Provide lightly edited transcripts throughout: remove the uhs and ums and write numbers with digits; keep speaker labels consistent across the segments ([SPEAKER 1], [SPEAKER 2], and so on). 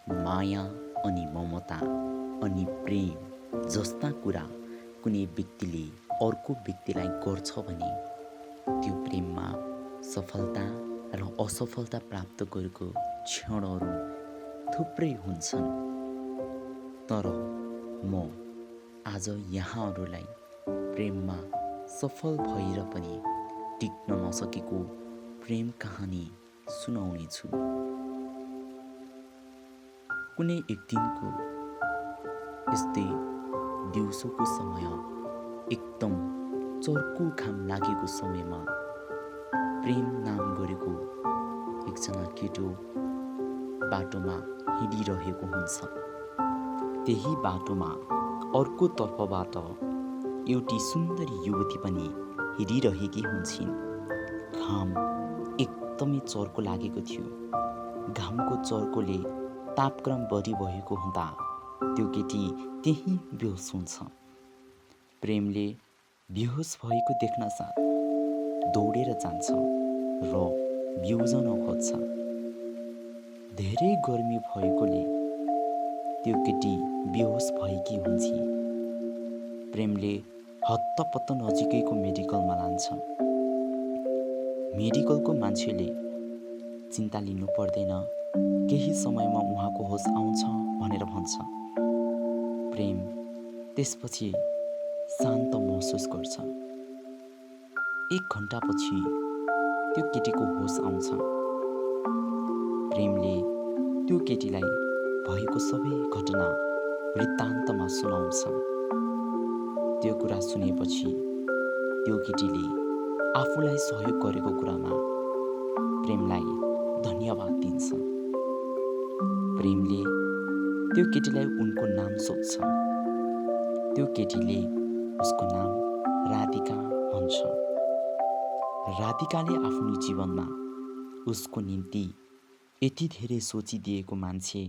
[SPEAKER 1] माया अनि ममता अनि प्रेम जस्ता कुरा कुनै व्यक्तिले अर्को व्यक्तिलाई गर्छ भने त्यो प्रेममा सफलता र असफलता प्राप्त गरेको क्षणहरू थुप्रै हुन्छन्। तर म आज यहाँहरूलाई प्रेममा सफल भएर पनि टिक्न नसकेको प्रेम कहानी सुनाउनेछु। कुनै एक दिनको यस्तै दिउँसोको समय एकदम चर्को घाम लागेको समयमा प्रेम नाम गरेको एकजना केटो बाटोमा हिँडिरहेको हुन्छ। त्यही बाटोमा अर्को तर्फबाट एउटी सुन्दरी युवती पनि हिँडिरहेकी हुन्छन्। घाम एकदमै चर्को लागेको थियो। घामको चर्कोले तापक्रम बढी भएको हुँदा त्यो केटी त्यही बेहोस हुन्छ। प्रेमले बेहोस भएको देख्न साथ दौडेर जान्छ र बिउजन खोज्छ। धेरै गर्मी भएकोले त्यो केटी बेहोस भएकी हुन्छ। प्रेमले हत्तपत्त नजिकैको मेडिकलमा लान्छ। मेडिकलको मान्छेले चिन्ता लिनु पर्दैन, केही समयमा उहाँको होस आउँछ भनेर भन्छ। प्रेम त्यसपछि शान्त महसुस गर्छ। 1 घन्टापछि त्यो केटीको होस आउँछ। प्रेमले त्यो केटीलाई भएको सबै घटना वृत्तान्तमा सुनाउँछ। त्यो कुरा सुनेपछि त्यो केटीले आफूलाई सहयोग गरेको कुरामा प्रेमलाई धन्यवाद दिन्छ। प्रेमले त्यो केटीलाई उनको नाम सोध्छ। त्यो केटीले उसको नाम राधिका भन्छ। राधिकाले आफ्नो जीवनमा उसको निम्ति यति धेरै सोचिदिएको मान्छे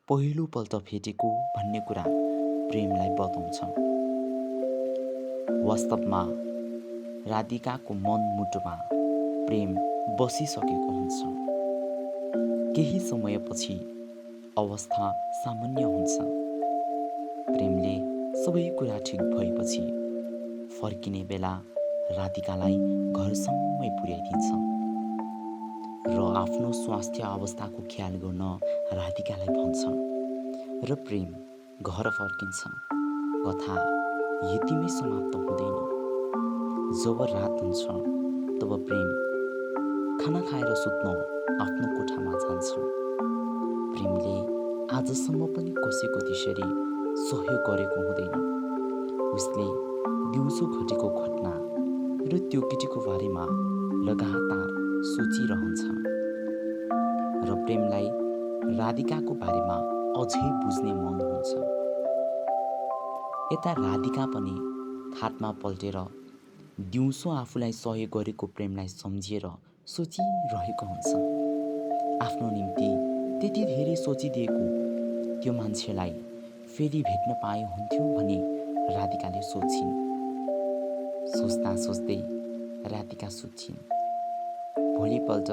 [SPEAKER 1] पहिलोपल्ट भेटेको भन्ने कुरा प्रेमलाई बताउँछ। वास्तवमा राधिकाको मनमुटुमा प्रेम बसिसकेको हुन्छ। केही समयपछि अवस्था सामान्य हुन्छ। प्रेमले सबै कुरा ठिक भएपछि फर्किने बेला राधिकालाई घरसम्मै पुर्याइदिन्छ र आफ्नो स्वास्थ्य अवस्थाको ख्याल गर्न राधिकालाई भन्छ र प्रेम घर फर्किन्छ। कथा यतिमै समाप्त हुँदैन। जब रात हुन्छ तब प्रेम खाना खाएर सुत्न आफ्नो कोठामा जान्छ। प्रेमले आजसम्म पनि कसैको त्यसरी सहयोग गरेको हुँदैन। उसले दिउँसो घटेको घटना र त्यो केटीको बारेमा लगातार सोचिरहन्छ र प्रेमलाई राधिकाको बारेमा अझै बुझ्ने मन हुन्छ। यता राधिका पनि खाटमा पल्टेर दिउँसो आफूलाई सहयोग गरेको प्रेमलाई सम्झिएर सोचिरहेको हुन्छ। आफ्नो निम्ति त्यति धेरै सोचिदिएको त्यो मान्छेलाई फेरि भेट्न पाए हुन्थ्यो भनी राधिकाले सोच्छिन्। सोच्दा सोच्दै राधिका सुत्छिन्। भोलिपल्ट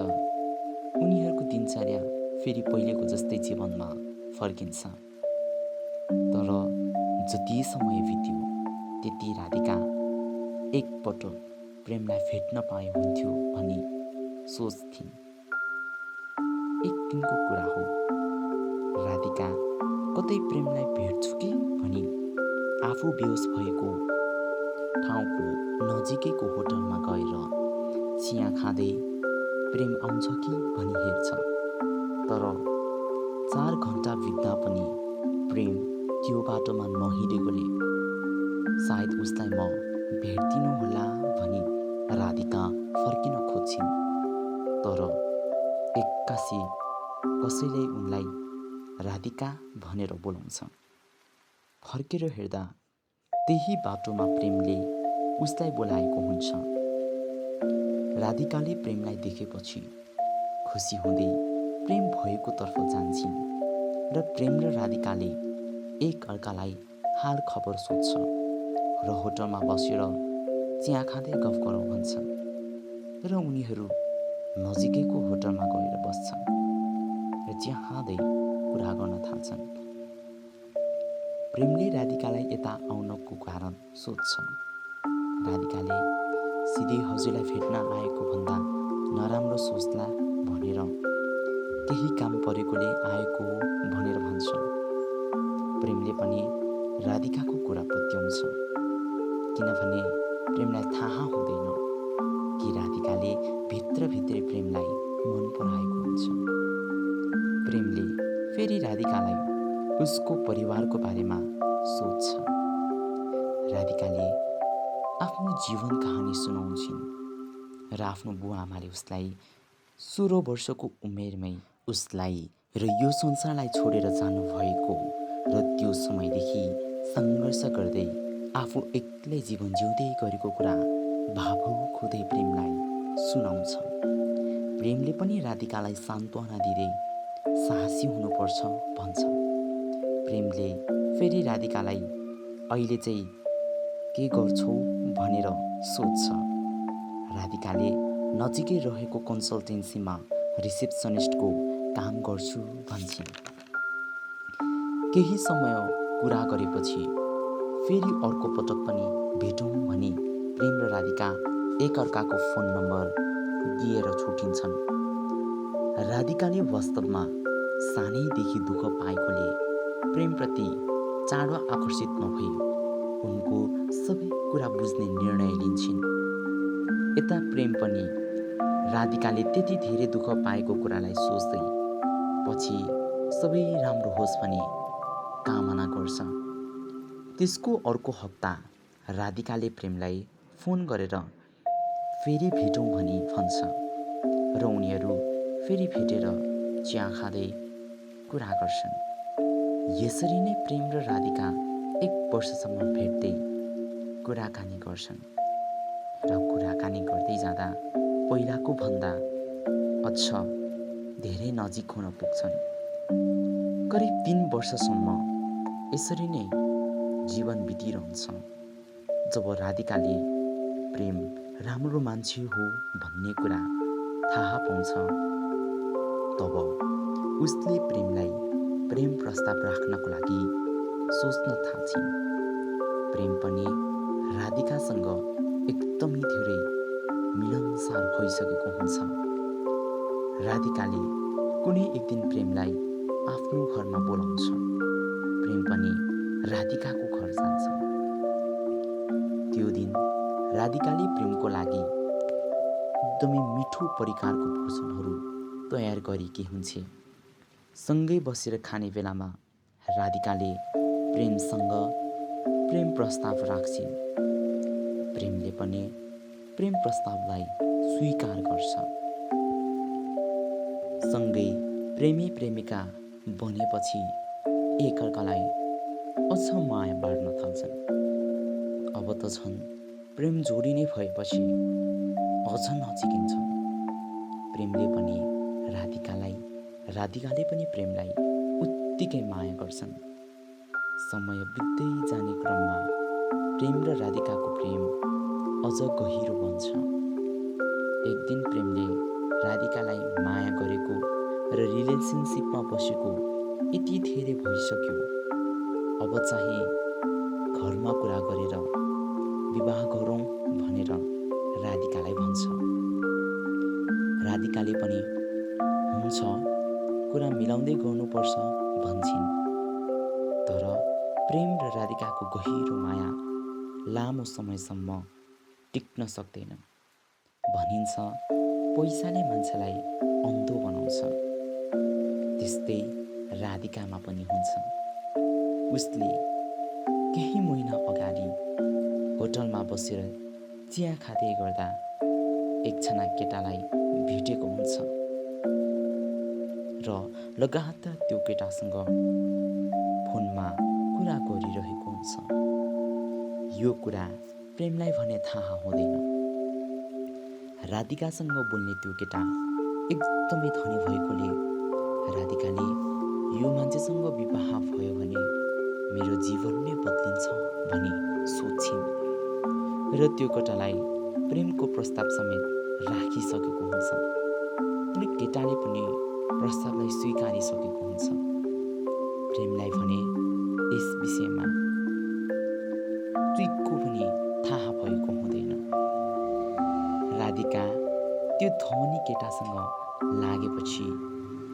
[SPEAKER 1] उनीहरूको दिनचर्या फेरि पहिलेको जस्तै जीवनमा फर्किन्छ। तर जति समय बित्यो त्यति राधिका एकपटक प्रेमलाई भेट्न पाए हुन्थ्यो भनी सोच्थिन्। एक दिनको कुरा हो। राधिका कतै प्रेमलाई भेट्छु कि भनी आफू बेहोस भएको ठाउँको नजिकैको होटलमा गएर चिया खाँदै प्रेम आउँछ कि भनी हेर्छ। तर 4 घन्टा बित्दा पनि प्रेम त्यो बाटोमा नहिँडेकोले सायद उसलाई म भेट्दिनु होला भनी राधिका फर्किन खोज्छिन्। तर एक्कासी कसैले उनलाई राधिका भनेर बोलाउँछ। फर्केर हेर्दा त्यही बाटोमा प्रेमले उसलाई बोलाएको हुन्छ। राधिकाले प्रेमलाई देखेपछि खुसी हुँदै प्रेम भएको तर्फ जान्छन् र प्रेम र राधिकाले एक अर्कालाई हाल खबर सोध्छ र होटलमा बसेर चिया खाँदै गफ गरौँ भन्छन् र उनीहरू नजिकैको होटलमा गएर बस्छन् र चिया खाँदै कुरा गर्न गर्न थाल्छन्। प्रेमले राधिकालाई यता आउनको कारण सोध्छ। राधिकाले सिधै हजुरलाई भेट्न आएको भन्दा नराम्रो सोच्ला भनेर, केही काम परेकोले आएको हो भनेर भन्छ। प्रेमले पनि राधिकाको कुरा पत्याउँछ, किनभने प्रेमलाई थाहा हुँदैन कि राधिकाले भित्रभित्रै प्रेमलाई मन पराएको हुन्छ। प्रेमले फेरि राधिकालाई उसको परिवारको बारेमा सोध्छ। राधिकाले आफ्नो जीवन कहानी सुनाउँछिन् र आफ्नो बुवा आमाले उसलाई 16 वर्षको उमेरमै उसलाई र यो संसारलाई छोडेर जानुभएको र त्यो समयदेखि सङ्घर्ष गर्दै आफू एक्लै जीवन जिउँदै गरेको कुरा भावुक हुँदै प्रेमलाई सुनाउँछ। प्रेमले पनि राधिकालाई सान्त्वना दिँदै साहसी हुनुपर्छ भन्छ। प्रेमले फेरि राधिकालाई अहिले चाहिँ के गर्छौ भनेर सोध्छ। राधिकाले नजिकै रहेको कन्सल्टेन्सीमा रिसेप्सनिस्टको काम गर्छु भन्छन्। केही समय कुरा गरेपछि फेरि अर्को पटक पनि भेटौँ भनी प्रेम र राधिका एकअर्काको फोन नम्बर दिएर छुटिन्छन्। राधिकाले वास्तवमा सानैदेखि दुःख पाएकोले प्रेमप्रति चाँडो आकर्षित नभई उनको सबै कुरा बुझ्ने निर्णय लिन्छन्। यता प्रेम पनि राधिकाले त्यति धेरै दुःख पाएको कुरालाई सोच्दै पछि सबै राम्रो होस् भनी कामना गर्छ। त्यसको अर्को हप्ता राधिकाले प्रेमलाई फोन गरेर फेरि भेटौँ भनी भन्छ र उनीहरू फेरि भेटेर चिया खाँदै कुरा गर्छन्। यसरी नै प्रेम र राधिका 1 वर्षसम्म भेट्दै कुराकानी गर्छन् र कुराकानी गर्दै जाँदा पहिलाको भन्दा अझ धेरै नजिक हुन पुग्छन्। करिब 3 वर्षसम्म यसरी नै जीवन बितिरहन्छ। जब राधिकाले प्रेम राम्रो मान्छे हो भन्ने कुरा थाहा पाउँछ, तब उसले प्रेमलाई प्रेम प्रस्ताव राख्नको लागि सोच्न थाल्छिन्। प्रेम पनि राधिकासँग एकदमै धेरै मिलनसार भइसकेको हुन्छ। राधिकाले कुनै एक दिन प्रेमलाई आफ्नो घरमा बोलाउँछ। प्रेम पनि राधिकाको घर जान्छ। त्यो दिन राधिकाले प्रेमको लागि एकदमै मिठो परिकारको भोजनहरू तयार गरेकी हुन्छ। सँगै बसेर खाने बेलामा राधिकाले प्रेमसँग प्रेम प्रस्ताव राख्छिन्। प्रेमले पनि प्रेम प्रस्तावलाई स्वीकार गर्छ। सँगै प्रेमी प्रेमिका बनेपछि एकअर्कालाई अझ माया बाँड्न थाल्छन्। अब त झन् प्रेम जोडी नै भएपछि अझ नजिकिन्छन्। प्रेमले पनि राधिकालाई, राधिकाले पनि प्रेमलाई उत्तिकै माया गर्छन्। समय बित्दै जाने क्रममा प्रेम र राधिकाको प्रेम अझ गहिरो बन्छ। एक दिन प्रेमले राधिकालाई माया गरेको र रिलेसनसिपमा बसेको यति धेरै भइसक्यो, अब चाहिँ घरमा कुरा गरेर विवाह गरौँ भनेर राधिकालाई भन्छ। राधिकाले पनि हुन्छ, कुरा मिलाउँदै गर्नुपर्छ भन्छन्। तर प्रेम र राधिकाको गहिरो माया लामो समयसम्म टिक्न सक्दैन। भनिन्छ पैसाले मान्छेलाई अन्धो बनाउँछ। त्यस्तै राधिकामा पनि हुन्छ। उसले केही महिना अगाडि होटलमा बसेर चिया खाँदै गर्दा एकजना केटालाई भेटेको हुन्छ र लगातार त्यो केटासँग फोनमा कुरा गरिरहेको हुन्छ। यो कुरा प्रेमलाई भने थाहा हुँदैन। राधिकासँग बोल्ने त्यो केटा एकदमै धनी भएकोले राधिकाले यो मान्छेसँग विवाह भयो भने मेरो जीवन नै बदलिन्छ भनी सोच्छिन् र त्यो केटालाई प्रेमको प्रस्ताव समेत राखिसकेको हुन्छ। अनि केटाले पनि प्रस्तावलाई स्वीकारिसकेको हुन्छ। धनी केटासँग लागेपछि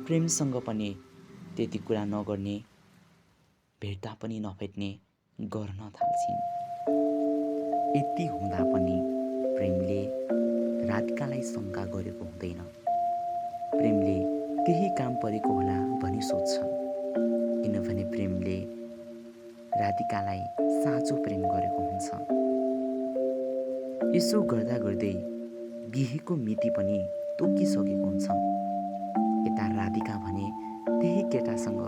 [SPEAKER 1] प्रेमसँग पनि त्यति कुरा नगर्ने, भेट्दा पनि नभेट्ने गर्न थाल्छिन्। यति हुँदा पनि प्रेमले राधिकालाई शङ्का गरेको हुँदैन। प्रेमले केही काम परेको होला भनी सोच्छ, किनभने प्रेमले राधिकालाई साँचो प्रेम गरेको हुन्छ। यसो गर्दा गर्दै बिहेको मिति पनि तोकिसकेको हुन्छ। यता राधिका भने त्यही केटासँग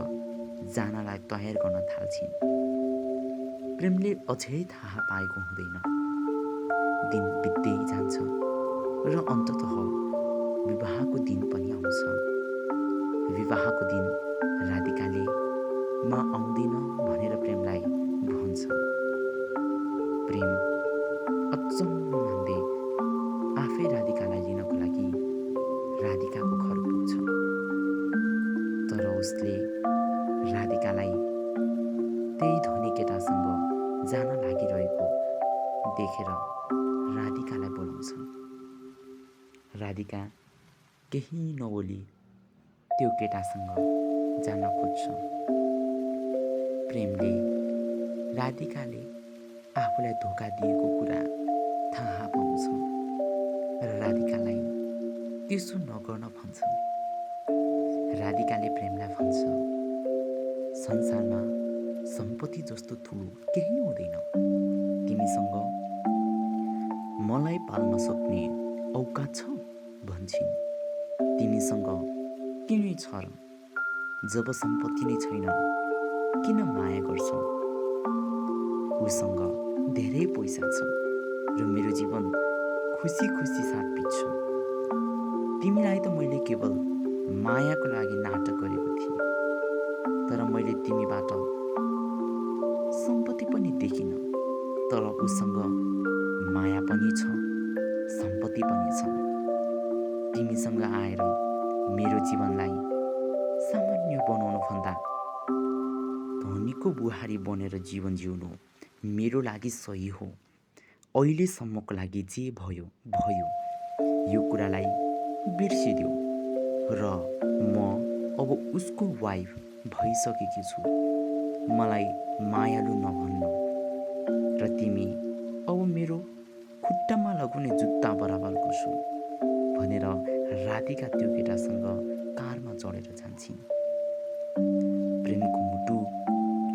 [SPEAKER 1] जानलाई तयार गर्न थाल्छिन्। प्रेमले अझै थाहा पाएको हुँदैन। दिन बित्दै जान्छ र अन्ततः विवाहको दिन पनि आउँछ। विवाहको दिन राधिकाले म आउँदिन भनेर प्रेमलाई भन्छ। प्रेम अचम्म मान्दै आफै राधिकालाई लिनको लागि राधिकाको घर पुग्छ। तर उसले राधिकालाई त्यही धनी केटासँग जान लागिरहेको देखेर राधिकालाई बोलाउँछ। राधिका केही नबोली त्यो केटासँग जान खोज्छ। प्रेमले राधिकाले आफूलाई धोका दिएको कुरा थाहा पाउँछ र राधिकालाई त्यसो नगर्न भन्छ। राधिकाले प्रेमलाई भन्छ, संसारमा सम्पत्ति जस्तो ठुलो केही हुँदैन। तिमीसँग मलाई पाल्न सक्ने औकात छ भन्छिन्। तिमीसँग किन छ र? जब सम्पत्ति नै छैन किन माया गर्छौ? उसँग धेरै पैसा छ र मेरो जीवन खुसी खुसी साथ बित्छ। तिमीलाई त मैले केवल मायाको लागि नाटक गरेको थिएँ, तर मैले तिमीबाट सम्पत्ति पनि देखिन। तर उसँग माया पनि छ, सम्पत्ति पनि छ। तिमीसँग आएर मेरो जीवनलाई सामान्य बनाउनुभन्दा धनीको बुहारी बनेर जीवन जिउनु मेरो लागि सही हो। अहिलेसम्मको लागि जे भयो भयो, यो कुरालाई बिर्सिदेऊ र म अब उसको वाइफ भइसकेकी छु। मलाई मायालु नभन्नु र तिमी अब मेरो खुट्टामा लगाउने जुत्ता बराबरको छु भनेर राधिका त्यो केटासँग कारमा चढेर जान्छन्। प्रेमको मुटु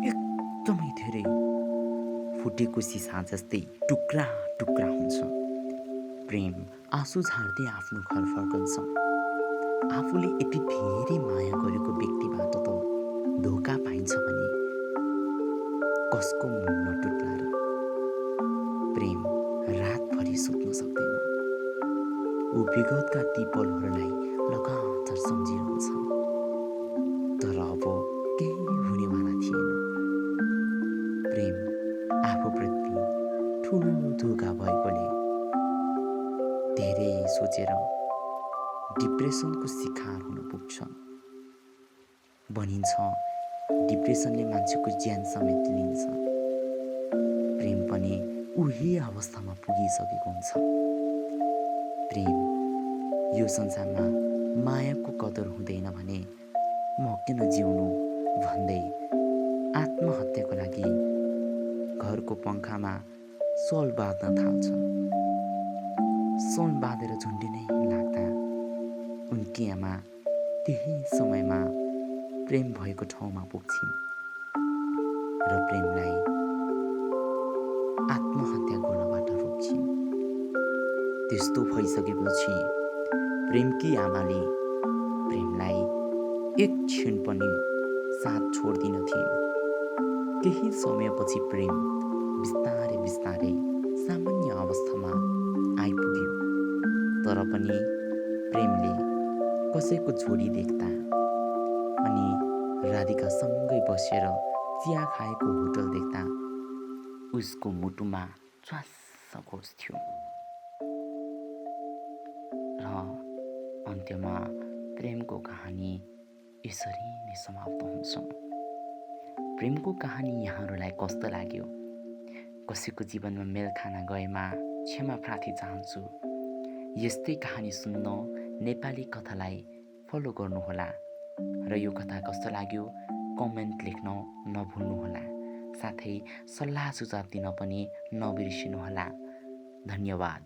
[SPEAKER 1] एकदमै धेरै फुटेको सिसा जस्तै टुक्रा टुक्रा हुन्छ। प्रेम आँसु झार्दै आफ्नो घर फर्कन्छ। आफूले यति धेरै माया गरेको व्यक्तिबाट त धोका पाइन्छ भने कसको मन नटुट्ला र? प्रेम रातभरि सुत्न सक्दैन। ऊ विगतका ती पलहरूलाई लगातार सम्झिरहन्छ। तर अब केही हुनेवाला थिएन। प्रेम आफूप्रति ठुलो धोका भएकोले धेरै सोचेर डिप्रेसनको शिकार हुन पुग्छ। भनिन्छ डिप्रेसनले मान्छेको ज्यान समेत लिन्छ। प्रेम पनि उही अवस्थामा पुगिसकेको हुन्छ। प्रेम यो संसारमा मायाको कदर हुँदैन भने म किन जिउनु भन्दै आत्महत्याको लागि घरको पङ्खामा सोल बाँध्न थाल्छ। सोल बाँधेर झुन्डिनै लाग्दा उनकी आमा त्यही समयमा प्रेम भएको ठाउँमा पुग्छिन् र प्रेमलाई आत्महत्या गर्नबाट रोक्छिन्। त्यस्तो भइसकेपछि प्रेमकी आमाले प्रेमलाई एक क्षण पनि साथ छोड्दिनथिन्। केही समयपछि प्रेम बिस्तारै बिस्तारै सामान्य अवस्थामा आइपुग्यो। तर पनि प्रेमले कसैको जोडी देख्दा अनि राधिकासँगै बसेर चिया खाएको होटल देख्दा उसको मुटुमा च्वास्स घोस्थ्यो। र अन्त्यमा प्रेमको कहानी यसरी नै समाप्त हुन्छ। प्रेमको कहानी यहाँहरूलाई कस्तो लाग्यो? कसैको जीवनमा मेल खान गएमा क्षमा प्रार्थी चाहन्छु। यस्तै कहानी सुन्न नेपाली कथालाई फलो गर्नुहोला र यो कथा कस्तो लाग्यो कमेन्ट लेख्न नभुल्नुहोला। साथै सल्लाह सुझाव दिन पनि नबिर्सिनुहोला। धन्यवाद।